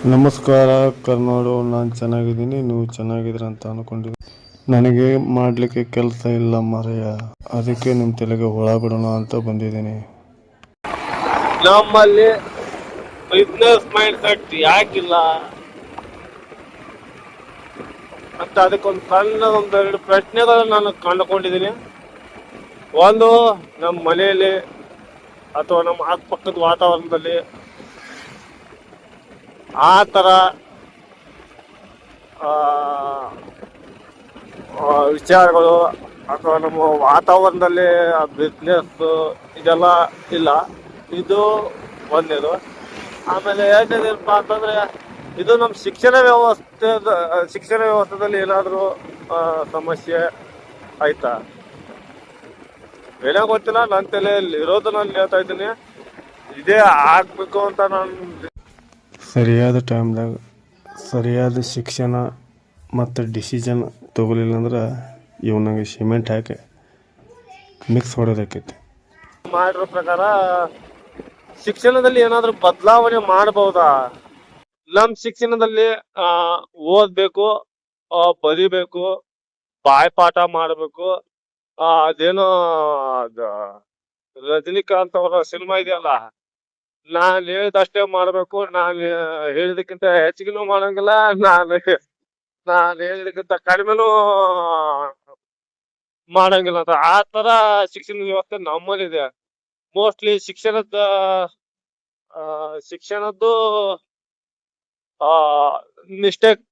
ನಮಸ್ಕಾರ ಕರ್ನಾಡು, ನಾನು ಚೆನ್ನಾಗಿದ್ದೀನಿ. ನೀವು ಚೆನ್ನಾಗಿದ್ದೀರ ಅಂತ ಅನ್ಕೊಂಡಿದ್ದೀನಿ. ನನಗೆ ಮಾಡಲಿಕ್ಕೆ ಕೆಲಸ ಇಲ್ಲ ಮರೆಯ, ಅದಕ್ಕೆ ನಿಮ್ಮ ತಲೆಗೆ ಹುಳ ಬಿಡೋಣ ಅಂತ ಬಂದಿದ್ದೀನಿ. ನಮ್ಮಲ್ಲಿ ಬಿಸ್ನೆಸ್ ಮೈಂಡ್ ಸೆಟ್ ಯಾಕಿಲ್ಲ ಅಂತ ಅದಕ್ಕೊಂದು ಸಣ್ಣ ಒಂದೆರಡು ಪ್ರಶ್ನೆಗಳು ನಾನು ಕಂಡುಕೊಂಡಿದ್ದೀನಿ. ಒಂದು, ನಮ್ಮ ಮನೆಯಲ್ಲಿ ಅಥವಾ ನಮ್ಮ ಅಕ್ಕಪಕ್ಕದ ವಾತಾವರಣದಲ್ಲಿ ಆ ಥರ ವಿಚಾರಗಳು ಅಥವಾ ನಮ್ಮ ವಾತಾವರಣದಲ್ಲಿ ಬಿಸ್ನೆಸ್ ಇದೆಲ್ಲ ಇಲ್ಲ. ಇದು ಒಂದೇದು. ಆಮೇಲೆ ಎರಡನೇದೇನಪ್ಪ ಅಂತಂದರೆ, ಇದು ನಮ್ಮ ಶಿಕ್ಷಣ ವ್ಯವಸ್ಥೆದಲ್ಲಿ ಏನಾದರೂ ಸಮಸ್ಯೆ ಆಯ್ತಾ ಏನೋ ಗೊತ್ತಿಲ್ಲ. ನನ್ನ ತಲೆಯಲ್ಲಿ ಇರೋದು ನಾನು ಹೇಳ್ತಾ ಇದ್ದೀನಿ. ಇದೇ ಆಗಬೇಕು ಅಂತ ನಾನು ಸರಿಯಾದ ಟೈಮ್ದಾಗ ಸರಿಯಾದ ಶಿಕ್ಷಣ ಮತ್ತು ಡಿಸಿಷನ್ ತಗೊಲಿಲ್ಲ ಅಂದ್ರೆ ಇವನಿಗೆ ಸಿಮೆಂಟ್ ಹಾಕಿ ಮಿಕ್ಸ್ ಹೊಡೋದಾಕೈತಿ. ಮಾಡಿರೋ ಪ್ರಕಾರ ಶಿಕ್ಷಣದಲ್ಲಿ ಏನಾದರೂ ಬದಲಾವಣೆ ಮಾಡಬಹುದಾ? ನಮ್ಮ ಶಿಕ್ಷಣದಲ್ಲಿ ಓದಬೇಕು, ಬರಿಬೇಕು, ಬಾಯ್ಪಾಠ ಮಾಡಬೇಕು. ಅದೇನೋ ರಜನಿಕಾಂತ್ ಅವರ ಸಿನಿಮಾ ಇದೆಯಲ್ಲ, ನಾನು ಹೇಳಿದಷ್ಟೇ ಮಾಡಬೇಕು, ನಾನು ಹೇಳಿದಕ್ಕಿಂತ ಹೆಚ್ಚಿಗೆನೂ ಮಾಡಂಗಿಲ್ಲ, ನಾನು ಹೇಳಿದಕ್ಕಿಂತ ಕಡಿಮೆನೂ ಮಾಡಂಗಿಲ್ಲ ಅಂತ. ಆ ಥರ ಶಿಕ್ಷಣ ವ್ಯವಸ್ಥೆ ನಮ್ಮಲ್ಲಿದೆ. ಮೋಸ್ಟ್ಲಿ ಶಿಕ್ಷಣದ್ದು ಮಿಸ್ಟೇಕ್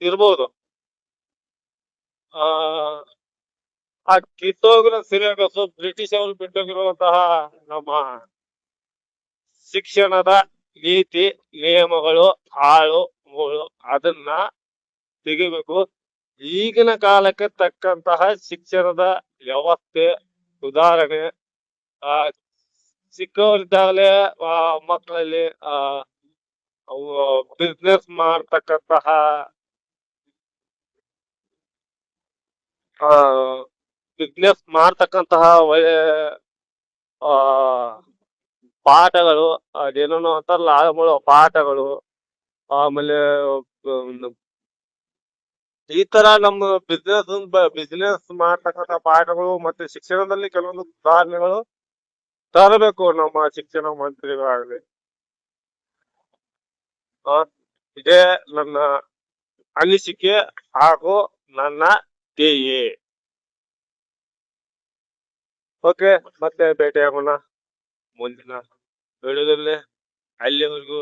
ಇರ್ಬೋದು. ಆ ಕಿತ್ತೋಗಿರೋ ಸಿಲೆಬಸ್ ಬ್ರಿಟಿಷ್ ಅವರು ಬಿಟ್ಟೋಗಿರುವಂತಹ ನಮ್ಮ ಶಿಕ್ಷಣದ ನೀತಿ ನಿಯಮಗಳು ಹಾಳು ಮೂಳು ಅದನ್ನ ತೆಗಿಬೇಕು. ಈಗಿನ ಕಾಲಕ್ಕೆ ತಕ್ಕಂತಹ ಶಿಕ್ಷಣದ ವ್ಯವಸ್ಥೆ ಸುಧಾರಣೆ, ಚಿಕ್ಕವರಿದ್ದಾಗಲೇ ಮಕ್ಕಳಲ್ಲಿ ಬಿಸ್ನೆಸ್ ಮಾಡ್ತಕ್ಕಂತಹ ಒಳ್ಳೆ ಪಾಠಗಳು, ಅದೇನೋ ಅಂತಾರಲ್ಲ ಆಳಮೂಳ ಪಾಠಗಳು, ಆಮೇಲೆ ಈ ತರ ನಮ್ಮ ಬಿಸ್ನೆಸ್ ಮಾಡ್ತಕ್ಕಂಥ ಪಾಠಗಳು ಮತ್ತೆ ಶಿಕ್ಷಣದಲ್ಲಿ ಕೆಲವೊಂದು ಸುಧಾರಣೆಗಳು ತರಬೇಕು ನಮ್ಮ ಶಿಕ್ಷಣ ಮಂತ್ರಿಗಳಾಗಲಿ. ಇದೇ ನನ್ನ ಅನಿಸಿಕೆ ಹಾಗೂ ನನ್ನ ಧ್ಯೇಯ. ಓಕೆ, ಮತ್ತೆ ಭೇಟಿಯಾಗೋಣ ಮುಂದಿನ ವಿಡಿಯೋದಲ್ಲಿ. ಅಲ್ಲಿವರೆಗೂ